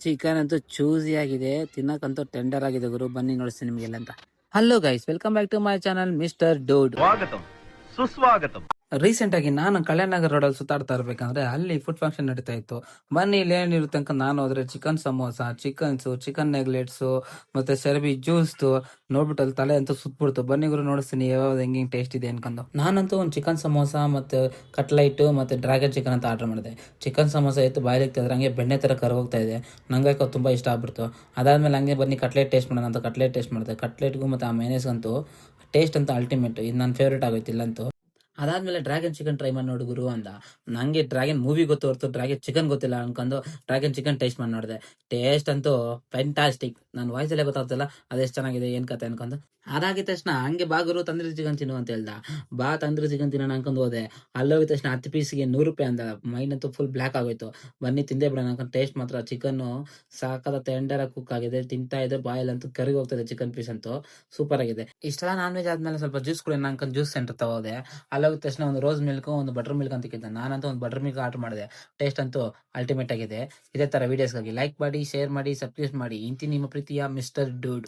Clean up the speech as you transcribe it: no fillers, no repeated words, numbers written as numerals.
Chicken ಅಂತೂ choosy ಆಗಿದೆ, ತಿನ್ನಕ್ಕಂತೂ tender ಆಗಿದೆ ಗುರು. ಬನ್ನಿ ನೋಡಿಸ್ತೀನಿ ನಿಮಗೆಲ್ಲ ಅಂತ. Hello guys, welcome back to my channel mister dude. ಸ್ವಾಗತಂ ಸುಸ್ವಾಗತಂ. ರೀಸೆಂಟ್ ಆಗಿ ನಾನು ಕಲ್ಯಾಣನಗರ ರೋಡಲ್ಲಿ ಸುತ್ತಾಡ್ತಾ ಇರ್ಬೇಕಂದ್ರೆ ಅಲ್ಲಿ ಫುಡ್ ಫಂಕ್ಷನ್ ನಡೀತಾ ಇತ್ತು. ಬನ್ನಿ ಇಲ್ಲಿ ಏನಿರುತ್ತೆ ಅಂತ ನಾನು ಹೋದ್ರೆ ಚಿಕನ್ ಸಮೋಸ, ಚಿಕನ್ ನೆಗ್ಲೆಟ್ಸ್ ಮತ್ತೆ ಸೆರಬಿ ಜ್ಯೂಸ್ ನೋಡ್ಬಿಟ್ಟು ಅಲ್ಲಿ ತಲೆ ಅಂತೂ ಸುತ್ಬಿಡ್ತು. ಬನ್ನಿ ಗುರು ನೋಡಿಸ್ತೀನಿ ಯಾವ್ದು ಹೆಂಗೆ ಟೇಸ್ಟ್ ಇದೆ ಅನ್ಕೊಂಡು. ನಾನಂತೂ ಒಂದು ಚಿಕನ್ ಸಮೋಸ ಮತ್ತೆ ಕಟ್ಲೈಟ್ ಮತ್ತೆ ಡ್ರ್ಯಾಗನ್ ಚಿಕನ್ ಅಂತ ಆರ್ಡರ್ ಮಾಡಿದೆ. ಚಿಕನ್ ಸಮೋಸ ಇತ್ತು, ಬಾಯಿಗೆ ತೆಗೆದ್ರೆ ಹಂಗೆ ಬೆಣ್ಣೆ ತರ ಕರ್ಗೋಗ್ತಾ ಇದೆ. ನಂಗೆ ತುಂಬಾ ಇಷ್ಟ ಆಗ್ಬಿಡ್ತು. ಅದಾದ್ಮೇಲೆ ಹಂಗೆ ಬನ್ನಿ ಕಟ್ಲೆಟ್ ಟೇಸ್ಟ್ ಮಾಡೋಣ ಅಂತ ಕಟ್ಲೆಟ್ ಟೇಸ್ಟ್ ಮಾಡಿದೆ. ಕಟ್ಲೆಟ್ಗೂ ಮತ್ತೆ ಆ ಮೆನೇಸ್ಗಂತೂ ಟೇಸ್ಟ್ ಅಂತ ಅಲ್ಟಿಮೇಟ್, ಇದು ನನ್ನ ಫೇವ್ರೇಟ್ ಆಗೋಯ್ತು ಇಲ್ಲಂತೂ. ಅದಾದ್ಮೇಲೆ ಡ್ರ್ಯಾಗನ್ ಚಿಕನ್ ಟ್ರೈ ಮಾಡಿ ನೋಡು ಗುರು ಅಂದ. ನಂಗೆ ಡ್ರ್ಯಾಗನ್ ಮೂವಿ ಗೊತ್ತು ಹೊರತು ಡ್ರ್ಯಾಗನ್ ಚಿಕನ್ ಗೊತ್ತಿಲ್ಲ ಅನ್ಕೊಂಡು ಡ್ರ್ಯಾಗನ್ ಚಿಕನ್ ಟೇಸ್ಟ್ ಮಾಡಿ ನೋಡಿದೆ. ಟೇಸ್ಟ್ ಅಂತೂ ಫ್ಯಾಂಟಾಸ್ಟಿಕ್. ನನ್ನ ವಾಯ್ಸಲ್ಲೇ ಗೊತ್ತಾಗ್ತಿಲ್ಲ ಅದೆಷ್ಟು ಚೆನ್ನಾಗಿದೆ ಏನ್ ಕತೆ ಅನ್ಕೊಂಡು. ಅದಾಗಿದ ತಕ್ಷಣ ಹಂಗೆ ಬಾ ಗುರು ತಂದ್ರಿ ಚಿಕನ್ ತಿನ್ನು ಅಂತ ಹೇಳ್ದ. ಬಾ ತಂದ್ರಿ ಚಿಕನ್ ತಿನ್ನೋಣ ಅನ್ಕೊಂಡು ಹೋದೆ. ಅಲ್ಲೋಗಿದ ತಕ್ಷಣ 10 ಪೀಸ್ಗೆ 100 ರೂಪಾಯಿ ಅಂದ. ಮೈನಂತೂ ಫುಲ್ ಬ್ಲ್ಯಾಕ್ ಆಗೋಯ್ತು. ಬನ್ನಿ ತಿಂದೇ ಬಿಡೋಣ ಅನ್ಕೊಂಡು ಟೇಸ್ಟ್ ಮಾತ್ರ ಚಿಕನ್ ಸಾಕಾದ ಟೆಂಡರ್ ಕುಕ್ ಆಗಿದೆ. ತಿಂತಾ ಇದೆ ಬಾಯಲ್ಲಂತೂ ಕರಿಗೆ ಹೋಗ್ತದೆ ಚಿಕನ್ ಪೀಸ್ ಅಂತೂ ಸೂಪರ್ ಆಗಿದೆ. ಇಷ್ಟೆಲ್ಲ ನಾನ್ ವೆಜ್ ಆದ್ಮೇಲೆ ಸ್ವಲ್ಪ ಜ್ಯೂಸ್ ಕುಡಿಯೋಣ ಅನ್ಕೊಂಡು ಜ್ಯೂಸ್ ಸೆಂಟರ್ ತಗೋದೆ. ಅಲ್ಲೋಗಿದ ತಕ್ಷಣ ಒಂದು ರೋಸ್ ಮಿಲ್ಕ್ ಒಂದು ಬಟರ್ ಮಿಲ್ಕ್ ಅಂತ ಕಿದ್ದ. ನಾನಂತೂ ಒಂದು ಬಟರ್ ಮಿಲ್ಕ್ ಆರ್ಡರ್ ಮಾಡಿದೆ. ಟೇಸ್ಟ್ ಅಂತೂ ಅಲ್ಟಿಮೇಟ್ ಆಗಿದೆ. ಇದೇ ತರ ವಿಡಿಯೋಸ್ಗಾಗಿ ಲೈಕ್ ಮಾಡಿ, ಶೇರ್ ಮಾಡಿ, ಸಬ್ಸ್ಕ್ರೈಬ್ ಮಾಡಿ. ಇಂತಿ ನಿಮ್ಮ ಪ್ರೀತಿಯ ಮಿಸ್ಟರ್ ಡೂಡ್.